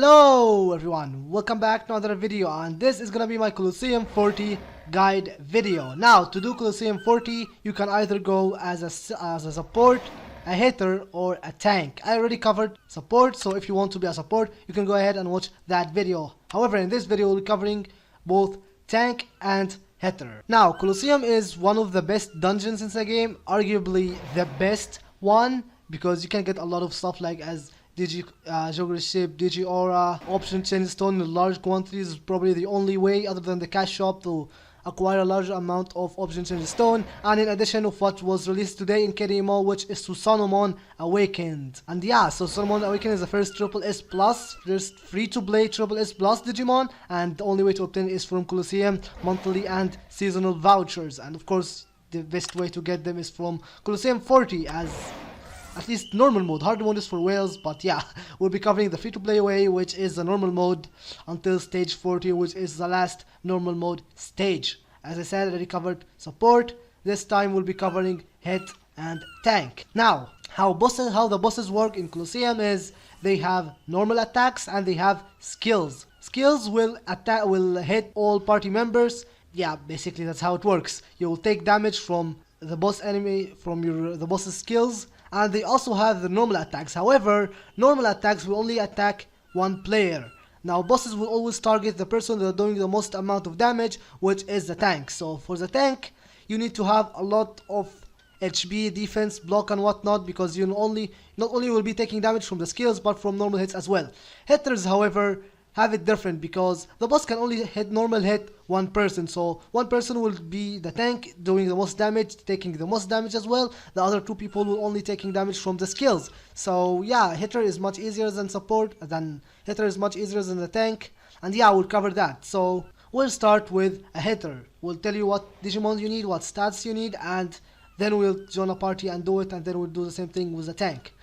Hello everyone, welcome back to another video, and this is gonna be my Colosseum 40 guide video. Now, to do Colosseum 40, you can either go as a support, a hitter, or a tank. I already covered support, so if you want to be a support, you can go ahead and watch that video. However, in this video, we'll be covering both tank and hitter. Now, Colosseum is one of the best dungeons in the game, arguably the best one, because you can get a lot of stuff like as Geography Ship, Aura, Option Change Stone in large quantities is probably the only way other than the cash shop to acquire a large amount of Option Change Stone, and in addition of what was released today in GDMO, which is Susanomon Awakened. And yeah, so Susanomon Awakened is the first Triple S Plus, first free-to-play Triple S Plus Digimon, and the only way to obtain it is from Colosseum monthly and seasonal vouchers, and of course the best way to get them is from Colosseum 40 as at least normal mode. Hard mode is for whales, but yeah, we'll be covering the free-to-play way, which is the normal mode, until stage 40, which is the last normal mode stage. As I said, I already covered support. This time we'll be covering hit and tank. Now, how the bosses work in Colosseum is they have normal attacks and they have skills. Skills will hit all party members. Yeah, basically that's how it works. You will take damage from the boss enemy, from the boss's skills. And they also have the normal attacks. However, normal attacks will only attack one player. Now, bosses will always target the person that are doing the most amount of damage, which is the tank. So for the tank, you need to have a lot of HP, defense, block and whatnot, because you not only will be taking damage from the skills, but from normal hits as well. Hitters, however, have it different, because the boss can only hit one person, so one person will be the tank doing the most damage, taking the most damage as well. The other two people will only taking damage from the skills. So yeah, hitter is much easier than hitter is much easier than the tank, and yeah, we'll cover that. So we'll start with a hitter. We'll tell you what Digimon you need, what stats you need, and then we'll join a party and do it, and then we'll do the same thing with the tank.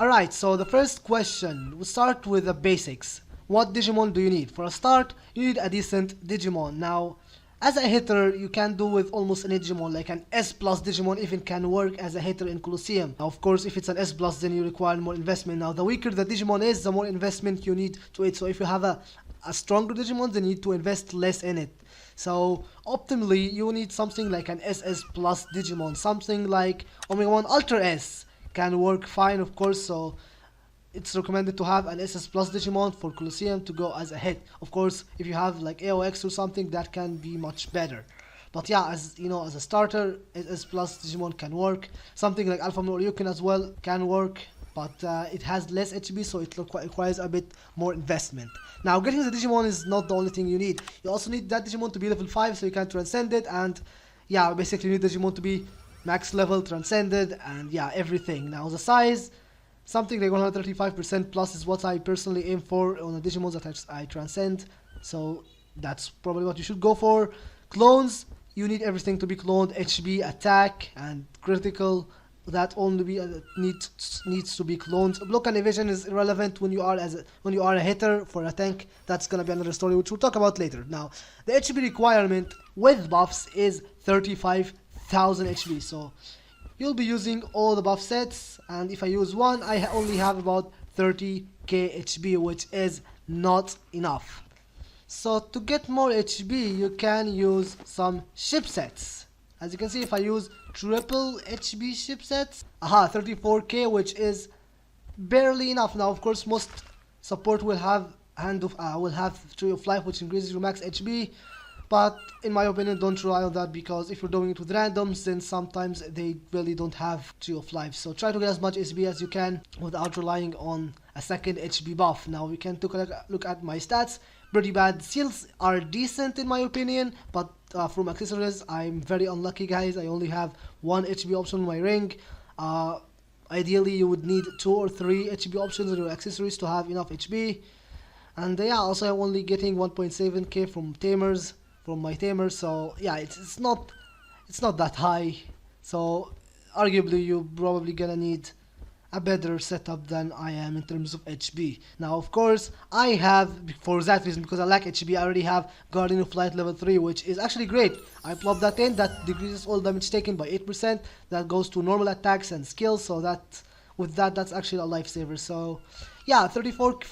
Alright, so the first question, we'll start with the basics. What Digimon do you need? For a start, you need a decent Digimon. Now, as a hitter, you can do with almost any Digimon, like an S plus Digimon even can work as a hitter in Colosseum. Now, of course, if it's an S plus, then you require more investment. Now, the weaker the Digimon is, the more investment you need to it. So if you have a stronger Digimon, then you need to invest less in it. So, optimally, you need something like an SS plus Digimon. Something like Omega 1 Ultra S can work fine, of course, so it's recommended to have an SS Plus Digimon for Colosseum to go as a hit. Of course, if you have like AOX or something, that can be much better. But yeah, as you know, as a starter, SS Plus Digimon can work. Something like Alpha Moon Ryukin as well can work, but it has less HP, so it requires a bit more investment. Now, getting the Digimon is not the only thing you need. You also need that Digimon to be level 5, so you can transcend it, and yeah, basically you need Digimon to be max level, transcended, and yeah, everything. Now, the size, something like 135% plus is what I personally aim for on the Digimons that I transcend. So that's probably what you should go for. Clones, you need everything to be cloned. HB, attack, and critical. That only needs to be cloned. Block and evasion is irrelevant when you are a hitter. For a tank, that's gonna be another story which we'll talk about later. Now, the HB requirement with buffs is 35,000 HB. So you'll be using all the buff sets, and if I use one, I only have about 30k HB, which is not enough. So to get more HB, you can use some ship sets. As you can see, if I use triple HB ship sets, 34k, which is barely enough. Now, of course, most support will have Tree of Life, which increases your max HB. But in my opinion, don't rely on that, because if you're doing it with randoms, then sometimes they really don't have Tree of Life. So try to get as much HB as you can without relying on a second HB buff. Now we can take a look at my stats. Pretty bad. Seals are decent in my opinion, but from accessories, I'm very unlucky, guys. I only have one HB option on my ring. Ideally, you would need 2 or 3 HB options in your accessories to have enough HB. And yeah, also I'm only getting 1.7k from tamers. From my tamer, so yeah, it's not that high. So arguably you're probably gonna need a better setup than I am in terms of HB. Now, of course, I have, for that reason, because I lack HB, I already have Guardian of Light level 3, which is actually great. I plop that in, that decreases all damage taken by 8%. That goes to normal attacks and skills, so that with that, that's actually a lifesaver. So yeah, 34k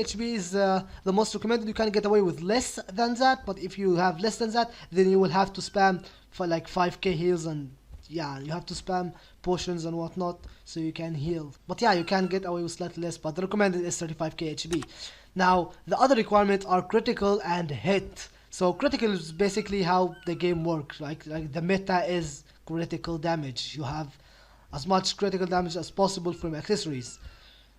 HP is the most recommended. You can get away with less than that, but if you have less than that, then you will have to spam for like 5k heals, and yeah, you have to spam potions and whatnot so you can heal. But yeah, you can get away with slightly less, but the recommended is 35k HP. Now, the other requirements are critical and hit. So critical is basically how the game works. Like the meta is critical damage. You have as much critical damage as possible from accessories.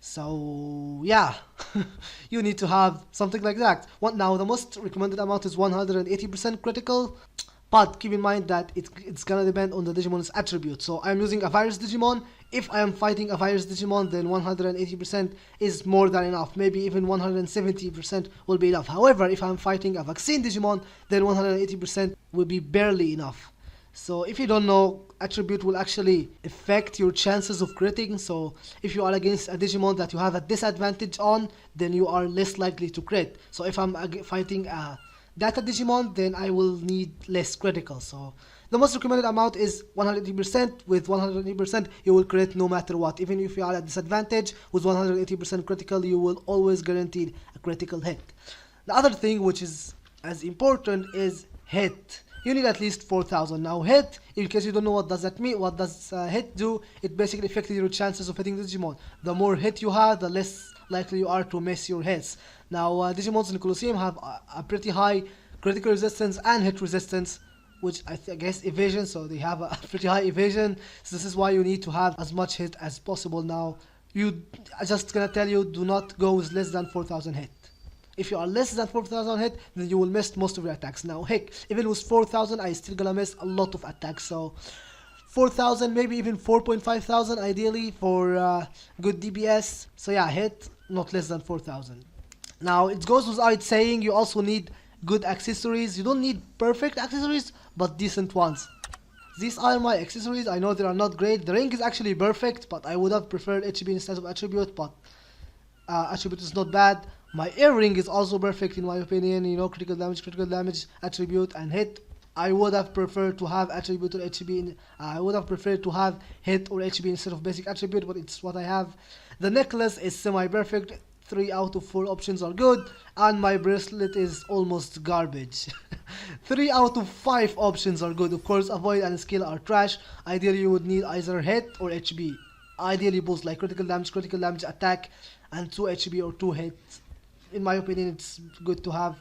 So yeah, you need to have something like that. Now the most recommended amount is 180% critical, but keep in mind that it's gonna depend on the Digimon's attribute. So I'm using a virus Digimon. If I am fighting a virus Digimon, then 180% is more than enough. Maybe even 170% will be enough. However, if I'm fighting a vaccine Digimon, then 180% will be barely enough. So if you don't know, attribute will actually affect your chances of critting. So if you are against a Digimon that you have a disadvantage on, then you are less likely to crit. So if I'm fighting a data Digimon, then I will need less critical. So the most recommended amount is 180%. With 180%, you will crit no matter what. Even if you are at disadvantage, with 180% critical, you will always guarantee a critical hit. The other thing which is as important is hit. You need at least 4,000. Now hit, in case you don't know what does that mean, what does hit do, it basically affects your chances of hitting the Digimon. The more hit you have, the less likely you are to miss your hits. Now Digimons in Colosseum have a pretty high critical resistance and hit resistance, which I guess evasion, so they have a pretty high evasion. So this is why you need to have as much hit as possible. Now I'm just gonna tell you, do not go with less than 4,000 hit. If you are less than 4,000 hit, then you will miss most of your attacks. Now heck, even with 4,000, I still gonna miss a lot of attacks. So 4,000, maybe even 4,500 ideally for good DPS. So yeah, hit not less than 4,000. Now it goes without saying, you also need good accessories. You don't need perfect accessories, but decent ones. These are my accessories. I know they are not great. The ring is actually perfect, but I would have preferred HB instead of attribute, but attribute is not bad. My earring is also perfect in my opinion. You know, critical damage, attribute, and hit. I would have preferred to have attribute or HB. I would have preferred to have hit or HB instead of basic attribute, but it's what I have. The necklace is semi-perfect. 3 out of 4 options are good, and my bracelet is almost garbage. 3 out of 5 options are good. Of course, avoid and skill are trash. Ideally, you would need either hit or HB. Ideally, both, like critical damage, attack, and 2 HB or 2 hits. In my opinion, it's good to have,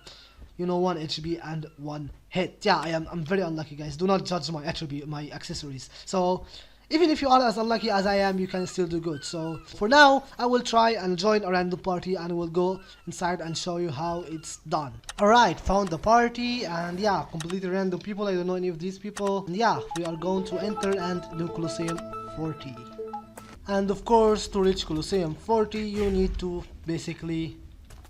you know, 1 HB and 1 hit. Yeah, I'm very unlucky, guys. Do not judge my accessories. So even if you are as unlucky as I am, you can still do good. So for now, I will try and join a random party, and we'll go inside and show you how it's done. Alright, found the party, and yeah, completely random people. I don't know any of these people. And yeah, we are going to enter and do Colosseum 40. And of course, to reach Colosseum 40, you need to basically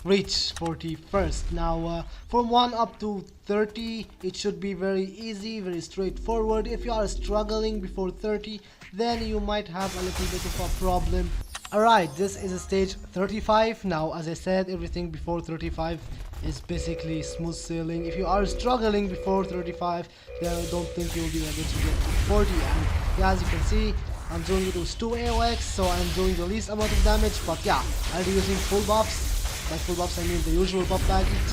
reach 40 first. Now from 1 up to 30, it should be very easy, very straightforward. If you are struggling before 30, then you might have a little bit of a problem. Alright, this is a stage 35. Now, as I said, everything before 35 is basically smooth sailing. If you are struggling before 35, then I don't think you'll be able to get to 40. And yeah, as you can see, I'm doing it with 2 AOX, so I'm doing the least amount of damage. But yeah, I'll be using full buffs. By full buffs, I mean the usual buff package.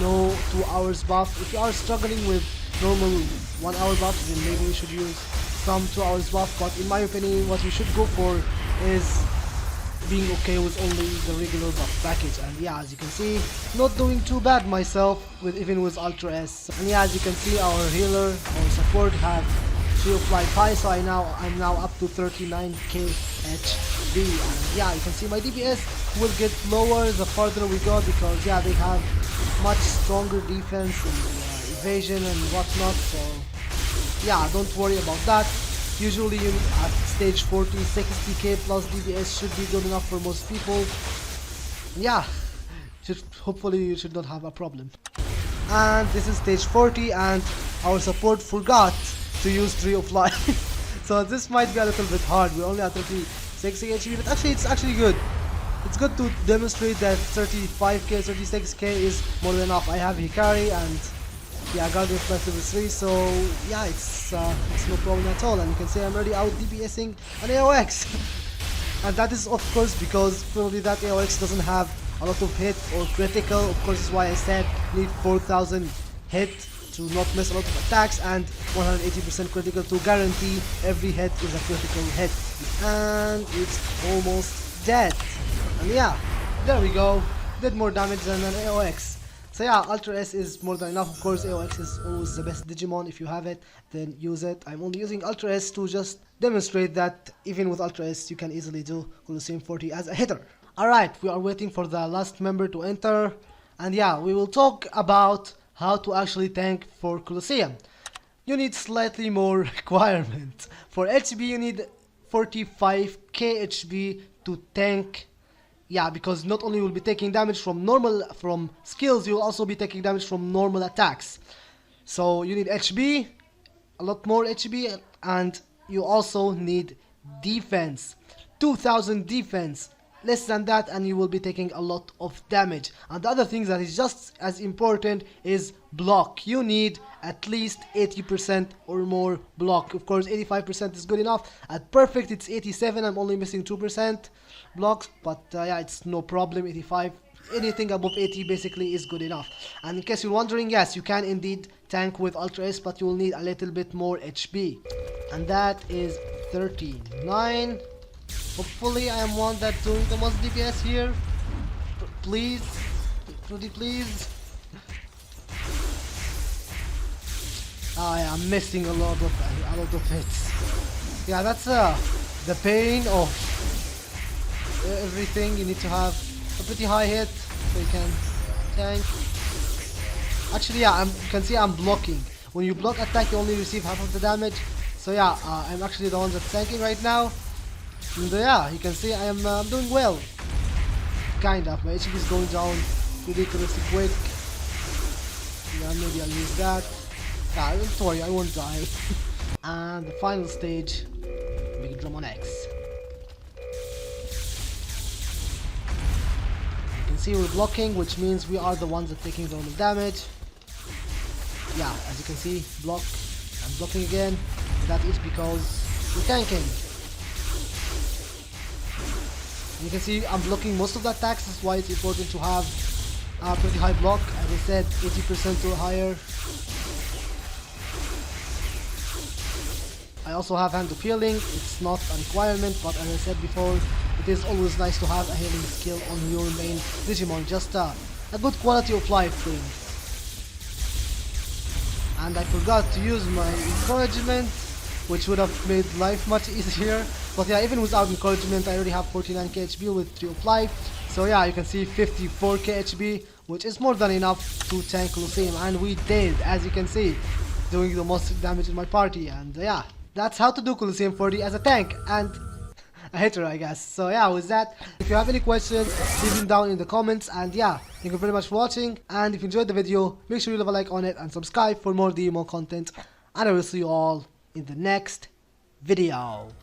No 2 hours buff. If you are struggling with normal 1 hour buffs, then maybe you should use some 2 hours buff. But in my opinion, what you should go for is being okay with only the regular buff package. And yeah, as you can see, not doing too bad myself even with Ultra S. And yeah, as you can see, our healer, our support have 3 of life high, so I'm now up to 39k HP. And yeah, you can see my DPS will get lower the farther we go, because yeah, they have much stronger defense and evasion and whatnot. So yeah, don't worry about that. Usually at stage 40, 60k plus DPS should be good enough for most people. Yeah, hopefully you should not have a problem. And this is stage 40, and our support forgot to use 3 of life. So this might be a little bit hard. We're only at 36 HP, but actually it's actually good. It's good to demonstrate that 35k, 36k is more than enough. I have Hikari and yeah, Guardian Flash level 3, so yeah, it's no problem at all. And you can say I'm already out DPSing an AOX. And that is of course because probably that AOX doesn't have a lot of hit or critical. Of course, is why I said need 4000 hit to not miss a lot of attacks and 180% critical to guarantee every hit is a critical hit. And it's almost dead. And yeah, there we go. Did more damage than an AOX. So yeah, Ultra S is more than enough. Of course, AOX is always the best Digimon. If you have it, then use it. I'm only using Ultra S to just demonstrate that even with Ultra S, you can easily do Colosseum 40 as a hitter. Alright, we are waiting for the last member to enter. And yeah, we will talk about how to actually tank for Colosseum. You need slightly more requirements. For HP, you need 45k HP to tank. Yeah, because not only will be taking damage from skills, you'll also be taking damage from normal attacks. So you need HP, a lot more HP, and you also need defense. 2000 defense. Less than that and you will be taking a lot of damage. And the other thing that is just as important is block. You need at least 80% or more block. Of course 85% is good enough. At perfect it's 87. I'm only missing 2% blocks, but yeah, it's no problem. 85, anything above 80 basically is good enough. And in case you're wondering, yes, you can indeed tank with Ultra S, but you will need a little bit more HP. And that is 39. Hopefully I am one that's doing the most DPS here. Please, pretty please. Yeah, I'm missing a lot of hits. Yeah, that's the pain of everything. You need to have a pretty high hit so you can tank. Actually, yeah, you can see I'm blocking. When you block attack, you only receive half of the damage. So yeah, I'm actually the one that's tanking right now. And yeah, you can see I'm doing well. Kind of. My HP is going down ridiculously quick. Yeah, maybe I'll use that. Yeah, don't worry, I won't die. And the final stage, Digimon X. You can see we're blocking, which means we are the ones that are taking normal damage. Yeah, as you can see, block. I'm blocking again. That is because we're tanking. You can see I'm blocking most of the attacks. That's why it's important to have a pretty high block. As I said, 80% or higher. I also have hand of healing. It's not a requirement, but as I said before, it is always nice to have a healing skill on your main Digimon. Just a good quality of life thing. And I forgot to use my encouragement, which would have made life much easier. But yeah, even without encouragement, I already have 49k HP with 3 of life. So yeah, you can see 54k HP, which is more than enough to tank Colosseum. And we did, as you can see, doing the most damage in my party. And yeah, that's how to do Colosseum 40 as a tank and a hitter, I guess. So yeah, with that, if you have any questions, leave them down in the comments. And yeah, thank you very much for watching. And if you enjoyed the video, make sure you leave a like on it and subscribe for more DMO content. And I will see you all in the next video.